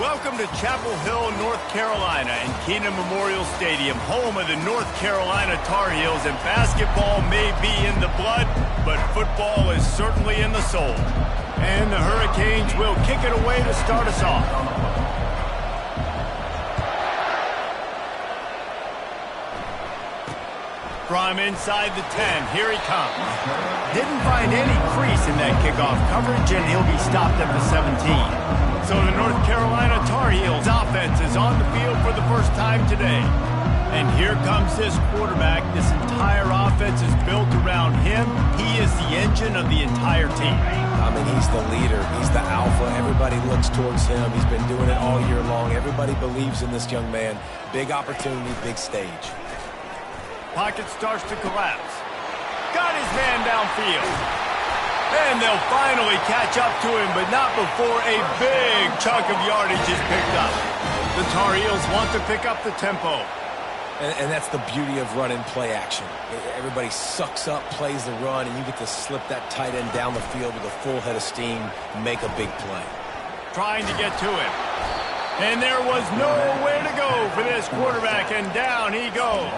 Welcome to Chapel Hill, North Carolina, and Kenan Memorial Stadium, home of the North Carolina Tar Heels. And basketball may be in the blood, but football is certainly in the soul. And the Hurricanes will kick it away to start us off. From inside the 10, here he comes. Didn't find any crease in that kickoff coverage, and he'll be stopped at the 17. So the North Carolina Tar Heels offense is on the field for the first time today. And here comes this quarterback. This entire offense is built around him. He is the engine of the entire team. I mean, he's the leader. He's the alpha. Everybody looks towards him. He's been doing it all year long. Everybody believes in this young man. Big opportunity, big stage. Pocket starts to collapse. Got his man downfield. And they'll finally catch up to him, but not before a big chunk of yardage is picked up. The Tar Heels want to pick up the tempo. And that's the beauty of run-in play action. Everybody sucks up, plays the run, and you get to slip that tight end down the field with a full head of steam, make a big play. Trying to get to him. And there was nowhere to go for this quarterback, and down he goes.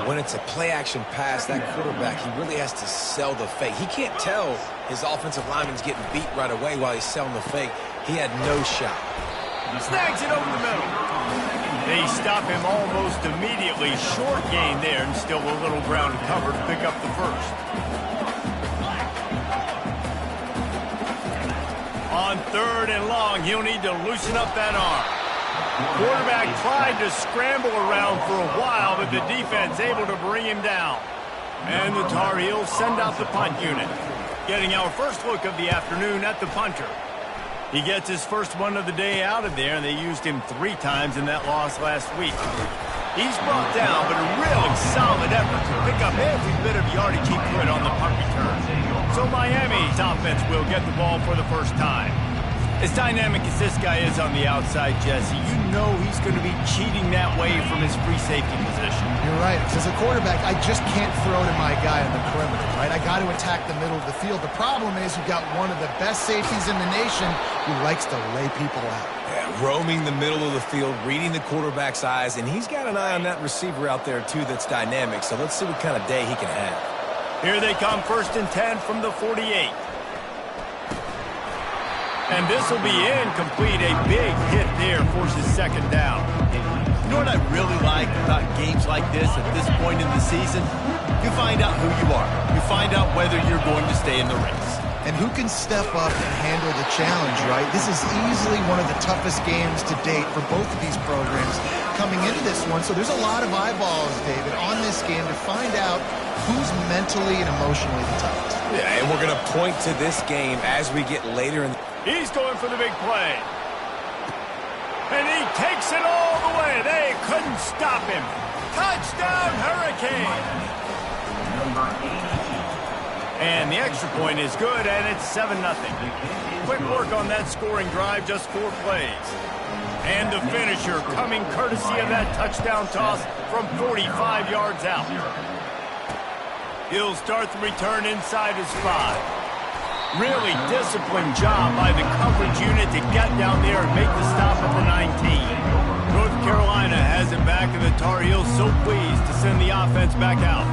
When it's a play-action pass, that quarterback, he really has to sell the fake. He can't tell his offensive lineman's getting beat right away while he's selling the fake. He had no shot. Snags it over the middle. They stop him almost immediately. Short gain there, and still a little ground to cover to pick up the first. On 3rd and long, he'll need to loosen up that arm. Quarterback tried to scramble around for a while, but the defense able to bring him down. And the Tar Heels send out the punt unit. Getting our first look of the afternoon at the punter. He gets his first one of the day out of there, and they used him 3 times in that loss last week. He's brought down, but a really solid effort to pick up every bit of yardage he could on the punt return. So Miami's offense will get the ball for the first time. As dynamic as this guy is on the outside, Jesse, you know he's going to be cheating that way from his free safety position. You're right, because as a quarterback, I just can't throw to my guy on the perimeter, right? I got to attack the middle of the field. The problem is you've got one of the best safeties in the nation who likes to lay people out. Yeah, roaming the middle of the field, reading the quarterback's eyes, and he's got an eye on that receiver out there, too, that's dynamic. So let's see what kind of day he can have. Here they come, 1st and 10 from the 48. And this will be incomplete. A big hit there forces 2nd down. You know what I really like about games like this at this point in the season? You find out who you are. You find out whether you're going to stay in the race. And who can step up and handle the challenge, right? This is easily one of the toughest games to date for both of these programs coming into this one. So there's a lot of eyeballs, David, on this game to find out who's mentally and emotionally the toughest. Yeah, and we're going to point to this game as we get later in the... He's going for the big play. And he takes it all the way. They couldn't stop him. Touchdown, Hurricane. And the extra point is good, and it's 7-0. Quick work on that scoring drive, just 4 plays. And the finisher coming courtesy of that touchdown toss from 45 yards out. He'll start the return inside his 5. Really disciplined job by the coverage unit to get down there and make the stop at the 19. North Carolina has it back, and the Tar Heels so pleased to send the offense back out.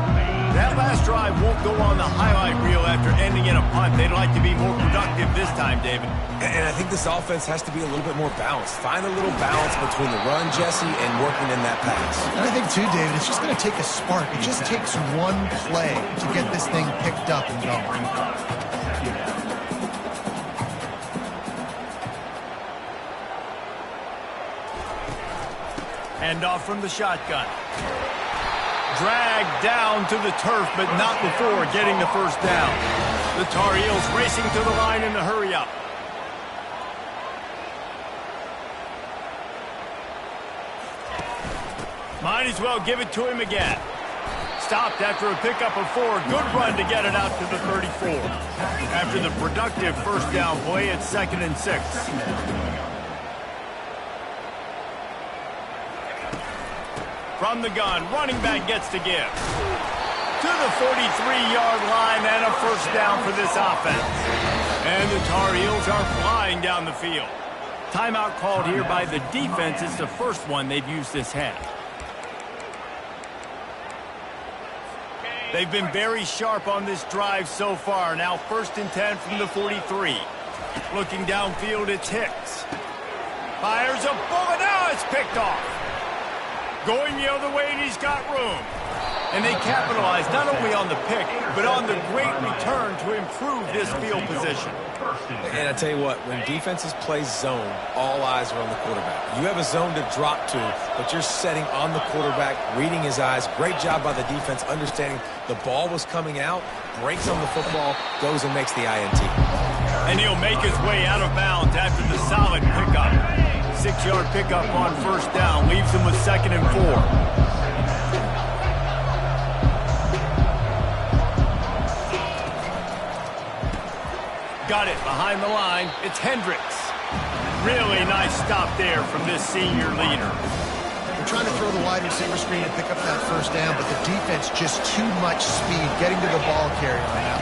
That last drive won't go on the highlight reel after ending in a punt. They'd like to be more productive this time, David. And I think this offense has to be a little bit more balanced. Find a little balance between the run, Jesse, and working in that pass. And I think, too, David, it's just going to take a spark. It just takes one play to get this thing picked up and going. Hand off from the shotgun. Dragged down to the turf, but not before getting the first down. The Tar Heels racing to the line in the hurry-up. Might as well give it to him again. Stopped after a pickup of 4. Good run to get it out to the 34. After the productive first down play, it's 2nd and 6. From the gun, running back gets to give. To the 43-yard line and a first down for this offense. And the Tar Heels are flying down the field. Timeout called here by the defense. It's the first one they've used this half. They've been very sharp on this drive so far. Now 1st and 10 from the 43. Looking downfield, it's Hicks. Fires a bullet. Now it's picked off. Going the other way, and he's got room. And they capitalize not only on the pick, but on the great return to improve this field position. And I tell you what, when defenses play zone, all eyes are on the quarterback. You have a zone to drop to, but you're setting on the quarterback, reading his eyes. Great job by the defense, understanding the ball was coming out, breaks on the football, goes and makes the INT. And he'll make his way out of bounds after the solid pickup. 6-yard pickup on 1st down, leaves him with 2nd and 4. Got it behind the line. It's Hendricks. Really nice stop there from this senior leader. They're trying to throw the wide receiver screen and pick up that 1st down, but the defense just too much speed getting to the ball carrier on that.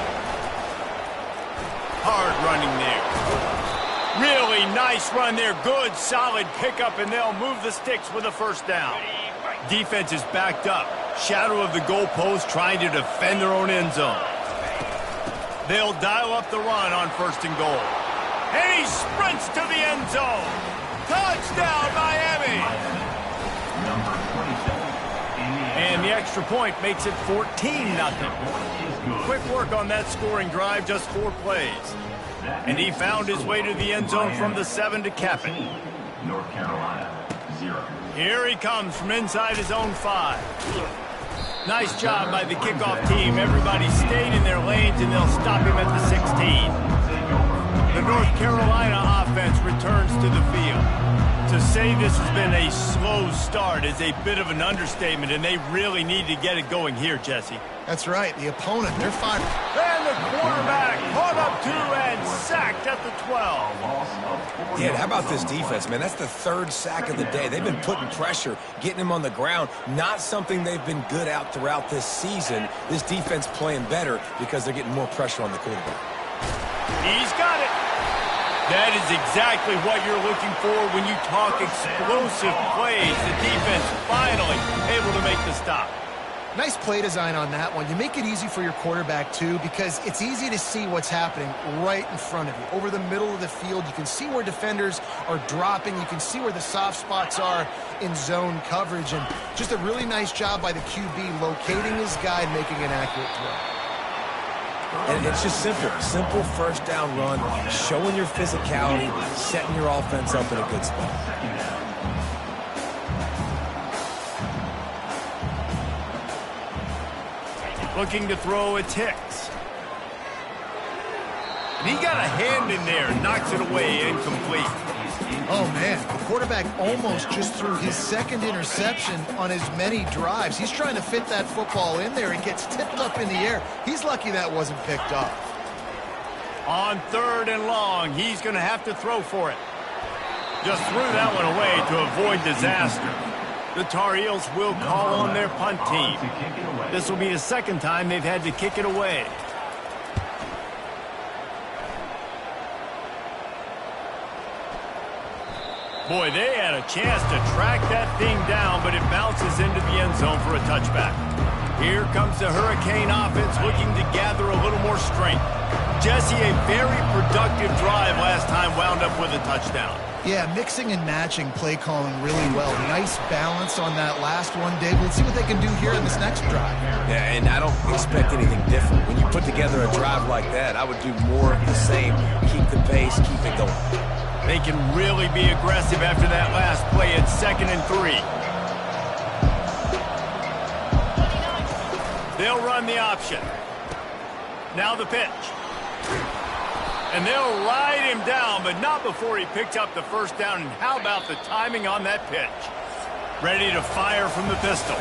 Hard running there. Really nice run there. Good, solid pickup, and they'll move the sticks with a 1st down. Defense is backed up. Shadow of the goalpost trying to defend their own end zone. They'll dial up the run on 1st and goal. And he sprints to the end zone. Touchdown, Miami. And the extra point makes it 14-0. Quick work on that scoring drive, just 4 plays. And he found his way to the end zone from the 7 to cap it. North Carolina, 0. Here he comes from inside his own 5. Nice job by the kickoff team. Everybody stayed in their lanes, and they'll stop him at the 16. The North Carolina offense returns to the field. To say this has been a slow start is a bit of an understatement, and they really need to get it going here, Jesse. That's right. The opponent, they're fired. And the quarterback caught up to and sacked at the 12. Yeah, how about this defense, man? That's the 3rd sack of the day. They've been putting pressure, getting him on the ground. Not something they've been good at throughout this season. This defense playing better because they're getting more pressure on the quarterback. He's got it. That is exactly what you're looking for when you talk explosive plays. The defense finally able to make the stop. Nice play design on that one. You make it easy for your quarterback, too, because it's easy to see what's happening right in front of you. Over the middle of the field, you can see where defenders are dropping. You can see where the soft spots are in zone coverage. And just a really nice job by the QB locating his guy and making an accurate throw. And it's just simple. Simple 1st down run, showing your physicality, setting your offense up in a good spot. Looking to throw, it's Hicks. And he got a hand in there and knocks it away, incomplete. Oh, man, the quarterback almost just threw his 2nd interception on as many drives. He's trying to fit that football in there and gets tipped up in the air. He's lucky that wasn't picked up. On 3rd and long, he's going to have to throw for it. Just threw that one away to avoid disaster. The Tar Heels will call on their punt team. This will be the 2nd time they've had to kick it away. Boy, they had a chance to track that thing down, but it bounces into the end zone for a touchback. Here comes the Hurricane offense looking to gather a little more strength. Jesse, a very productive drive last time wound up with a touchdown. Yeah, mixing and matching play calling really well. Nice balance on that last one, Dave. Let's see what they can do here in this next drive. Yeah, and I don't expect anything different. When you put together a drive like that, I would do more of the same. Keep the pace, keep it going. They can really be aggressive after that last play at 2nd and 3. They'll run the option. Now the pitch. And they'll ride him down, but not before he picks up the 1st down. And how about the timing on that pitch? Ready to fire from the pistol.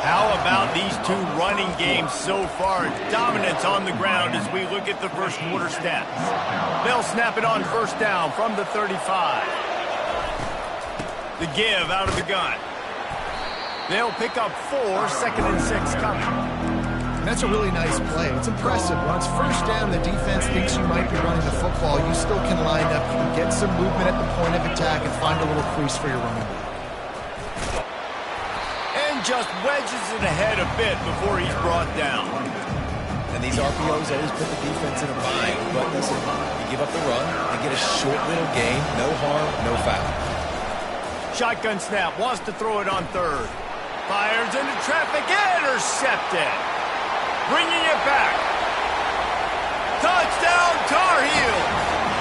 How about these 2 running games so far? Dominance on the ground as we look at the 1st quarter stats. They'll snap it on 1st down from the 35. The give out of the gun. They'll pick up 4, 2nd and 6 coming. And that's a really nice play. It's impressive. When it's first down, the defense thinks you might be running the football. You still can line up. You can get some movement at the point of attack and find a little crease for your running back. And just wedges it ahead a bit before he's brought down. And these RPOs always put the defense in a bind. But listen, you give up the run, you get a short little gain, no harm, no foul. Shotgun snap, wants to throw it on third. Fires into traffic, intercepted. Bringing it back. Touchdown, Tar Heels.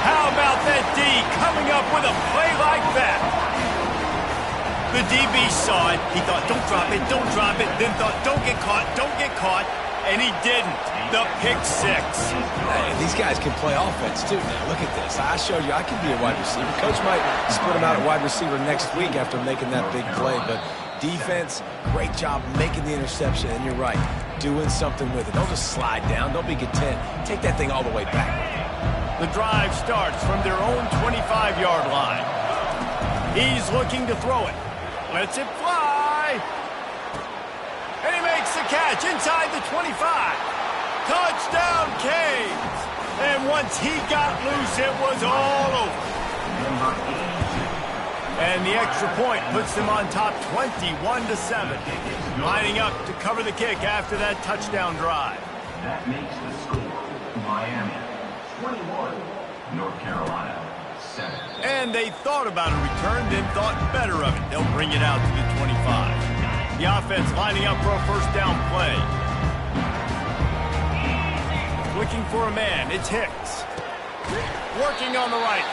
How about that D coming up with a play like that? The DB saw it. He thought, don't drop it, don't drop it. Then thought, don't get caught, don't get caught. And he didn't. The pick six. Hey, these guys can play offense, too. Now, look at this. I showed you I can be a wide receiver. Coach might split him out at wide receiver next week after making that big play. But defense, great job making the interception. And you're right, doing something with it. Don't just slide down. Don't be content. Take that thing all the way back. The drive starts from their own 25-yard line. He's looking to throw it. Lets it fly. And he makes the catch inside the 25. Touchdown, Canes. And once he got loose, it was all over. And the extra point puts them on top 21-7. Lining up to cover the kick after that touchdown drive. That makes the score Miami 21, North Carolina 7. And they thought about a return, then thought better of it. They'll bring it out to the 25. The offense lining up for a first down play. Looking for a man, it's Hicks. Working on the right.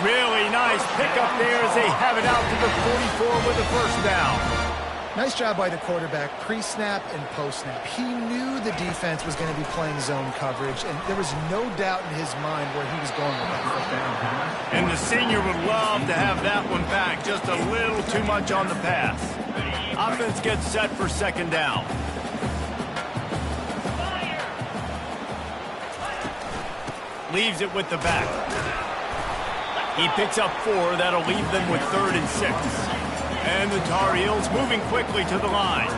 Really nice pickup there as they have it out to the 44 with a first down. Nice job by the quarterback, pre-snap and post-snap. He knew the defense was going to be playing zone coverage, and there was no doubt in his mind where he was going with that football. And the senior would love to have that one back, just a little too much on the pass. Offense gets set for second down. Leaves it with the back. He picks up 4. That'll leave them with 3rd and 6. And the Tar Heels moving quickly to the line.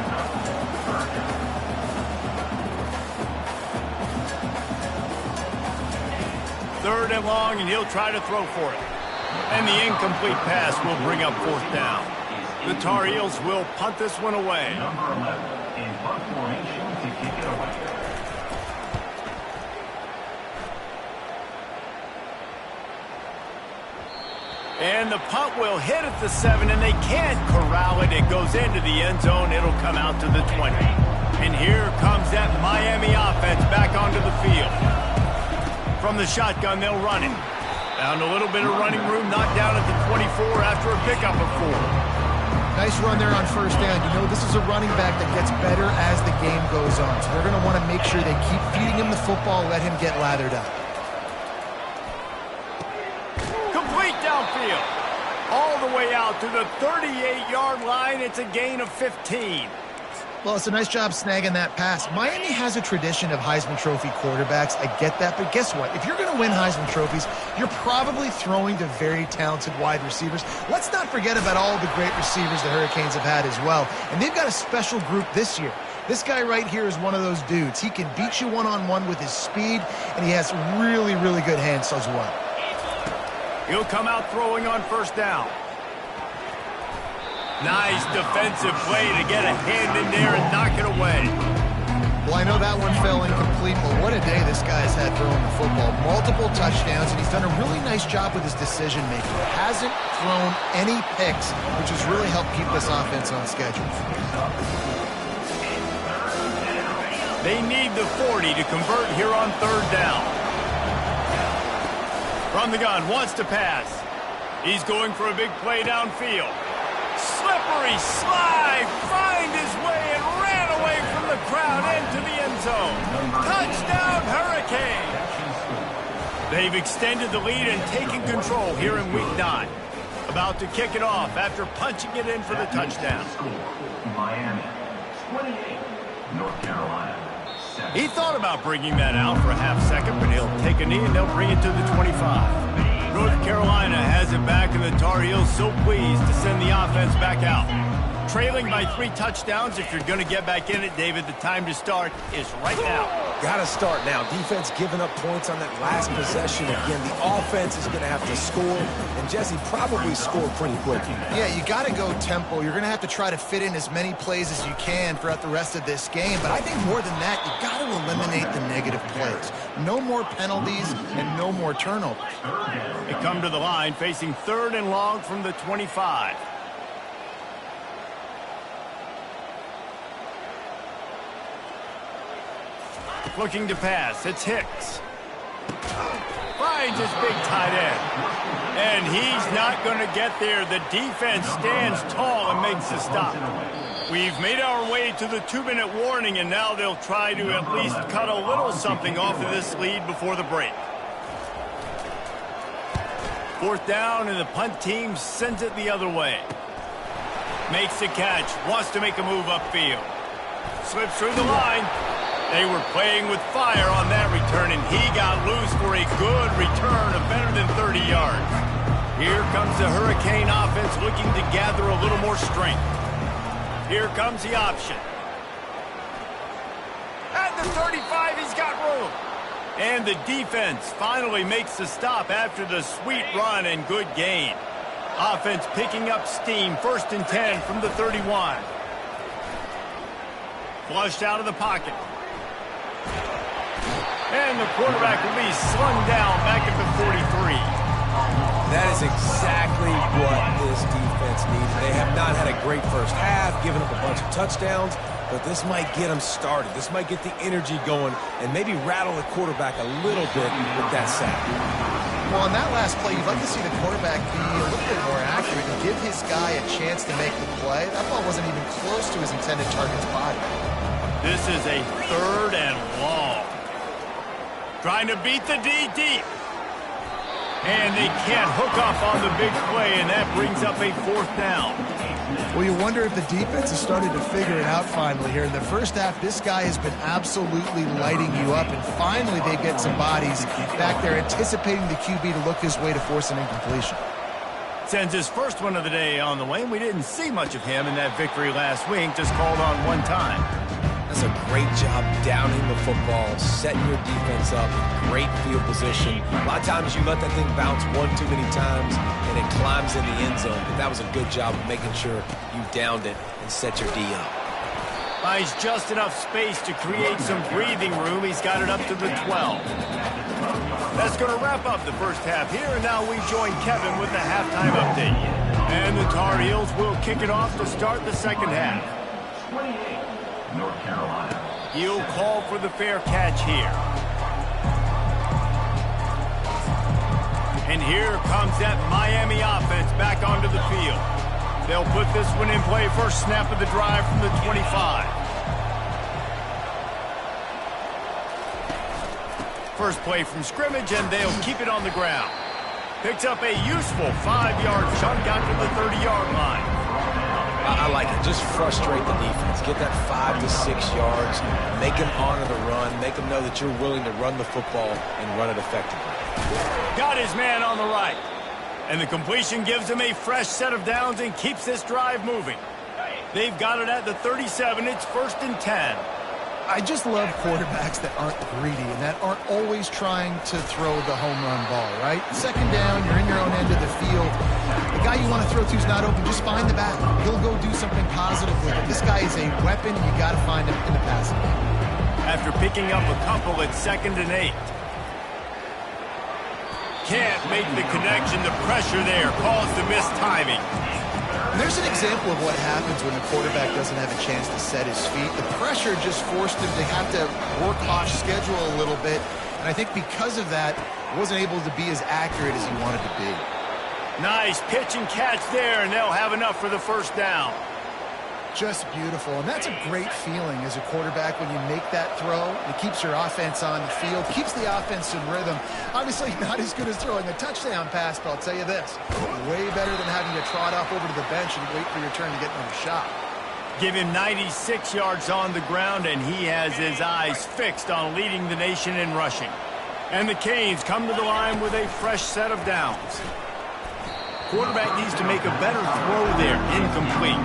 Third and long, and he'll try to throw for it. And the incomplete pass will bring up 4th down. The Tar Heels will punt this one away. Number 11 in punt formation to kick it away. And the punt will hit at the 7, and they can't corral it. It goes into the end zone. It'll come out to the 20. And here comes that Miami offense back onto the field. From the shotgun, they'll run it. Found a little bit of running room, knocked down at the 24 after a pickup of 4. Nice run there on first down. You know, this is a running back that gets better as the game goes on. So they're going to want to make sure they keep feeding him the football, let him get lathered up. Complete downfield. All the way out to the 38-yard line. It's a gain of 15. Well, it's a nice job snagging that pass. Miami has a tradition of Heisman Trophy quarterbacks. I get that, but guess what? If you're going to win Heisman Trophies, you're probably throwing to very talented wide receivers. Let's not forget about all the great receivers the Hurricanes have had as well. And they've got a special group this year. This guy right here is one of those dudes. He can beat you one-on-one with his speed, and he has really, really good hands as well. He'll come out throwing on first down. Nice defensive play to get a hand in there and knock it away. Well, I know that one fell incomplete, but what a day this guy's had throwing the football. Multiple touchdowns, and he's done a really nice job with his decision-making. Hasn't thrown any picks, which has really helped keep this offense on schedule. They need the 40 to convert here on third down. From the gun, wants to pass. He's going for a big play downfield. Slippery slide, find his way and ran away from the crowd into the end zone. Touchdown, Hurricane. They've extended the lead and taken control here in week 9. About to kick it off after punching it in for the touchdown. Miami 28, North Carolina 7. He thought about bringing that out for a half second, but he'll take a knee and they'll bring it to the 25. North Carolina has it back, and the Tar Heels so pleased to send the offense back out. trailing by 3 touchdowns. If you're going to get back in it, David, the time to start is right now. Got to start now. Defense giving up points on that last possession. Again, the offense is going to have to score, and Jesse probably scored pretty quickly. Yeah, you got to go tempo. You're going to have to try to fit in as many plays as you can throughout the rest of this game. But I think more than that, you got to eliminate the negative plays. No more penalties and no more turnovers. They come to the line facing 3rd and long from the 25. Looking to pass, it's Hicks. Finds his big tight end. And he's not going to get there. The defense stands tall and makes the stop. We've made our way to the 2-minute warning, and now they'll try to at least cut a little something off of this lead before the break. 4th down, and the punt team sends it the other way. Makes the catch, wants to make a move upfield. Slips through the line. They were playing with fire on that return, and he got loose for a good return of better than 30 yards. Here comes the Hurricane offense looking to gather a little more strength. Here comes the option. At the 35, he's got room. And the defense finally makes the stop after the sweet run and good gain. Offense picking up steam, 1st and 10 from the 31. Flushed out of the pocket. And the quarterback will be slung down back at the 43. That is exactly what this defense needed. They have not had a great first half, given up a bunch of touchdowns, but this might get them started. This might get the energy going and maybe rattle the quarterback a little bit with that sack. Well, on that last play, you'd like to see the quarterback be a little bit more accurate and give his guy a chance to make the play. That ball wasn't even close to his intended target's body. This is a 3rd and long. Trying to beat the D deep. And they can't hook up on the big play, and that brings up a 4th down. Well, you wonder if the defense has started to figure it out finally here. In the first half, this guy has been absolutely lighting you up, and finally they get some bodies back there anticipating the QB to look his way to force an incompletion. Sends his first one of the day on the way, and we didn't see much of him in that victory last week, just called on 1 time. That's a great job downing the football, setting your defense up, great field position. A lot of times you let that thing bounce 1 too many times and it climbs in the end zone, but that was a good job of making sure you downed it and set your D up. Finds just enough space to create some breathing room. He's got it up to the 12. That's going to wrap up the first half here, and now we join Kevin with the halftime update. And the Tar Heels will kick it off to start the second half. 28, North Carolina. He'll call for the fair catch here. And here comes that Miami offense back onto the field. They'll put this one in play, first snap of the drive from the 25. First play from scrimmage, and they'll keep it on the ground. Picks up a useful 5-yard chunk out to the 30-yard line. I like it. Just frustrate the defense. Get that 5 to 6 yards. Make them honor the run. Make them know that you're willing to run the football and run it effectively. Got his man on the right. And the completion gives him a fresh set of downs and keeps this drive moving. They've got it at the 37. It's 1st and 10. I just love quarterbacks that aren't greedy and that aren't always trying to throw the home run ball, right? Second down, you're in your own end of the field. The guy you want to throw to is not open. Just find the back. He'll go do something positive with it. This guy is a weapon. You got to find him in the passing game. After picking up a couple at 2nd and 8. Can't make the connection. The pressure there caused the missed timing. There's an example of what happens when the quarterback doesn't have a chance to set his feet. The pressure just forced him to have to work off schedule a little bit. And I think because of that, wasn't able to be as accurate as he wanted to be. Nice pitch and catch there, and they'll have enough for the first down. Just beautiful. And that's a great feeling as a quarterback when you make that throw. It keeps your offense on the field, keeps the offense in rhythm. Obviously not as good as throwing a touchdown pass, but I'll tell you this, way better than having to trot off over to the bench and wait for your turn to get another shot. Give him 96 yards on the ground, and he has his eyes fixed on leading the nation in rushing. And the Canes come to the line with a fresh set of downs. Quarterback needs to make a better throw there, incomplete.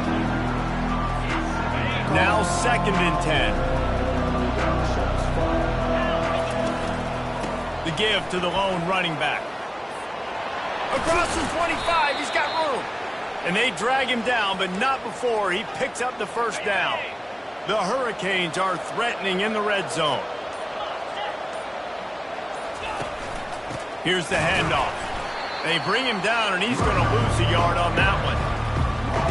Now 2nd and 10. The give to the lone running back. Across the 25, he's got room. And they drag him down, but not before he picks up the first down. The Hurricanes are threatening in the red zone. Here's the handoff. They bring him down, and he's going to lose a yard on that one.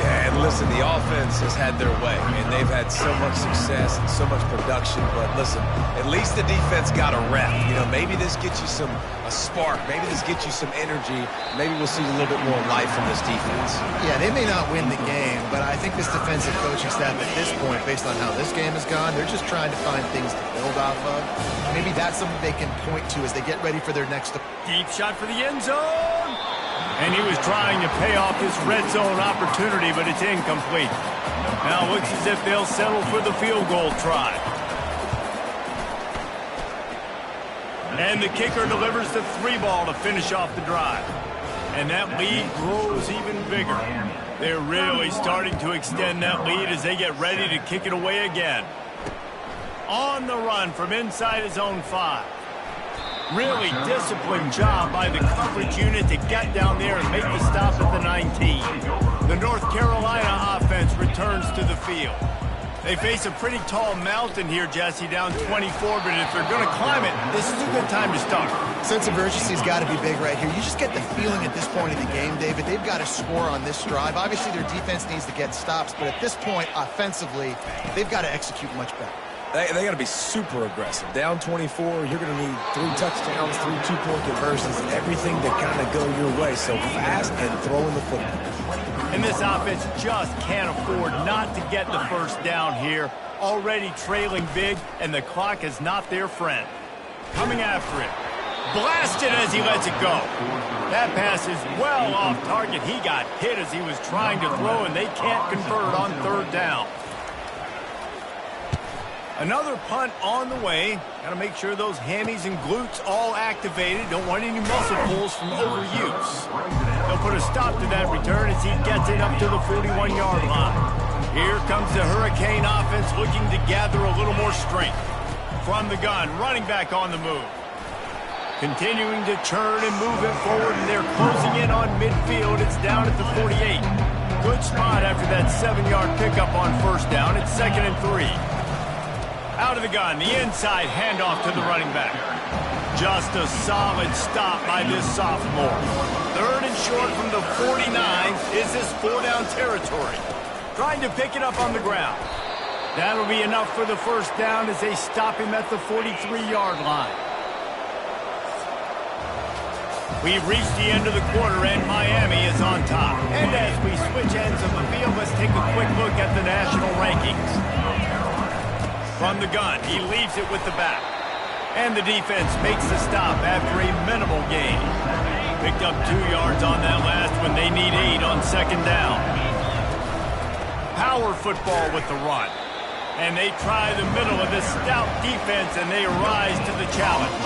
Yeah, and listen, the offense has had their way, and they've had so much success and so much production. But listen, at least the defense got a rep. You know, maybe this gets you a spark. Maybe this gets you some energy. Maybe we'll see a little bit more life from this defense. Yeah, they may not win the game, but I think this defensive coaching staff at this point, based on how this game has gone, they're just trying to find things to build off of. Maybe that's something they can point to as they get ready for their next. Deep shot for the end zone. And he was trying to pay off this red zone opportunity, but it's incomplete. Now it looks as if they'll settle for the field goal try. And the kicker delivers the 3-ball to finish off the drive. And that lead grows even bigger. They're really starting to extend that lead as they get ready to kick it away again. On the run from inside his own 5. Really disciplined job by the coverage unit to get down there and make the stop at the 19. The North Carolina offense returns to the field. They face a pretty tall mountain here, Jesse, down 24, but if they're going to climb it, this is a good time to start. Sense of urgency's got to be big right here. You just get the feeling at this point in the game, David, they've got to score on this drive. Obviously, their defense needs to get stops, but at this point, offensively, they've got to execute much better. They got to be super aggressive. Down 24, you're going to need 3 touchdowns, 3 two-point conversions, everything to kind of go your way. So fast and throwing the football. And this offense just can't afford not to get the first down here. Already trailing big, and the clock is not their friend. Coming after it. Blasted as he lets it go. That pass is well off target. He got hit as he was trying to throw, and they can't convert on 3rd down. Another punt on the way. Got to make sure those hammies and glutes all activated. Don't want any muscle pulls from overuse. They'll put a stop to that return as he gets it up to the 41-yard line. Here comes the Hurricane offense looking to gather a little more strength. From the gun, running back on the move. Continuing to churn and move it forward, and they're closing in on midfield. It's down at the 48. Good spot after that 7-yard pickup on 1st down. It's 2nd and 3. Out of the gun, the inside handoff to the running back. Just a solid stop by this sophomore. 3rd and short from the 49. Is this 4-down territory? Trying to pick it up on the ground. That'll be enough for the 1st down as they stop him at the 43-yard line. We've reached the end of the quarter, and Miami is on top. And as we switch ends of the field, let's take a quick look at the national rankings. From the gun, he leaves it with the back. And the defense makes the stop after a minimal gain. Picked up 2 yards on that last when they need 8 on 2nd down. Power football with the run. And they try the middle of this stout defense, and they rise to the challenge.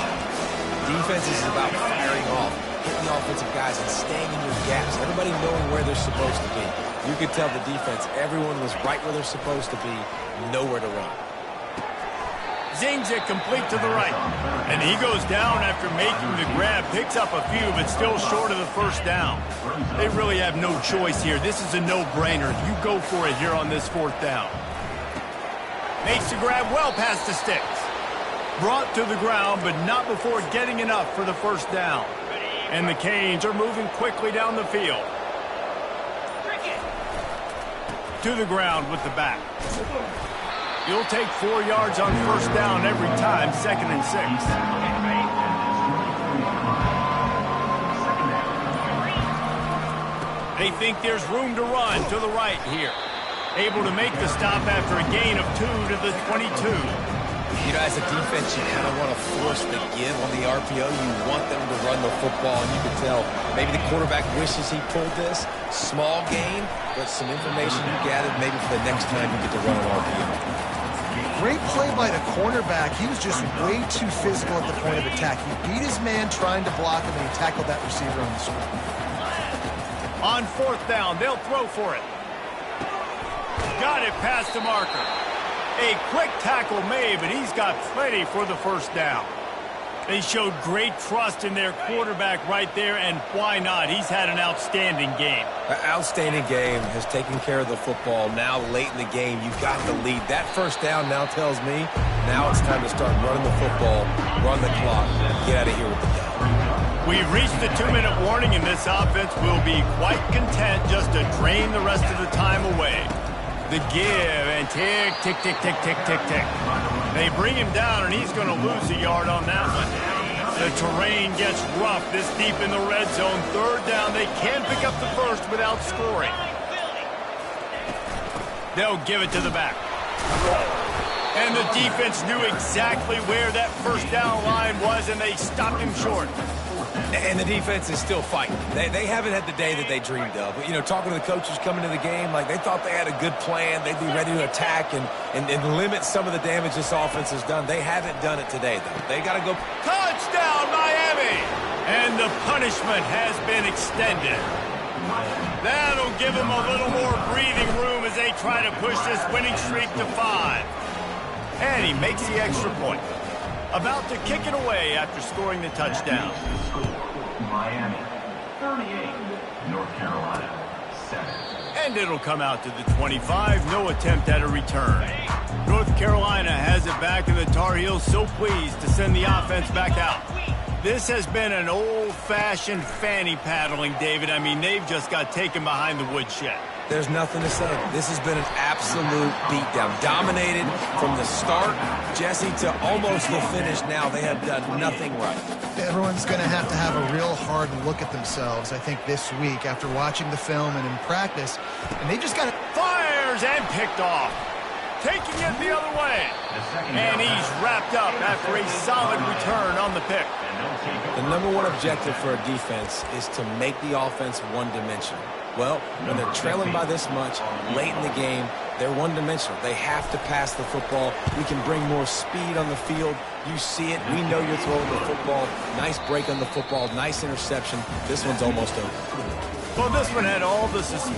Defense is about firing off, hitting the offensive guys, and staying in your gaps. Everybody knowing where they're supposed to be. You could tell the defense, everyone was right where they're supposed to be, nowhere to run. Zings it complete to the right. And he goes down after making the grab. Picks up a few, but still short of the 1st down. They really have no choice here. This is a no-brainer. You go for it here on this 4th down. Makes the grab well past the sticks. Brought to the ground, but not before getting enough for the 1st down. And the Canes are moving quickly down the field. To the ground with the back. You'll take 4 yards on 1st down every time, 2nd and 6. They think there's room to run to the right here. Able to make the stop after a gain of 2 to the 22. You know, as a defense, you kind of want to force the give on the RPO. You want them to run the football, and you can tell maybe the quarterback wishes he pulled this. Small gain, but some information you gathered maybe for the next time you get to run an RPO. Great play by the cornerback. He was just way too physical at the point of attack. He beat his man trying to block him, and he tackled that receiver on the screen. On 4th down, they'll throw for it. Got it past the marker. A quick tackle made, but he's got plenty for the first down. They showed great trust in their quarterback right there, and why not? He's had an outstanding game. An outstanding game, has taken care of the football. Now late in the game, you've got the lead. That first down now tells me now it's time to start running the football, run the clock, get out of here with the dub. We've reached the 2-minute warning, and this offense will be quite content just to drain the rest of the time away. The give, and tick, tick, tick, tick, tick, tick, tick. They bring him down, and he's going to lose a yard on that one. The terrain gets rough this deep in the red zone. Third down, they can pick up the first without scoring. They'll give it to the back. And the defense knew exactly where that first down line was, and they stopped him short. And the defense is still fighting. They haven't had the day that they dreamed of. You know, talking to the coaches coming to the game, like they thought they had a good plan. They'd be ready to attack and limit some of the damage this offense has done. They haven't done it today, though. They got to go. Touchdown, Miami! And the punishment has been extended. That'll give them a little more breathing room as they try to push this winning streak to 5. And he makes the extra point. About to kick it away after scoring the touchdown. Miami, 38. North Carolina, 7. And it'll come out to the 25. No attempt at a return. North Carolina has it back, and the Tar Heels so pleased to send the offense back out. This has been an old-fashioned fanny paddling, David. I mean, they've just got taken behind the woodshed. There's nothing to say. This has been an absolute beatdown. Dominated from the start, Jesse, to almost the finish now. They have done nothing right. Everyone's going to have a real hard look at themselves, I think, this week after watching the film and in practice. And they just got to... Fires and picked off. Taking it the other way. And he's wrapped up after a solid return on the pick. The number one objective for a defense is to make the offense one-dimensional. Well, when they're trailing by this much, late in the game, they're one-dimensional. They have to pass the football. We can bring more speed on the field. You see it. We know you're throwing the football. Nice break on the football. Nice interception. This one's almost over. Well, this one had all the suspense.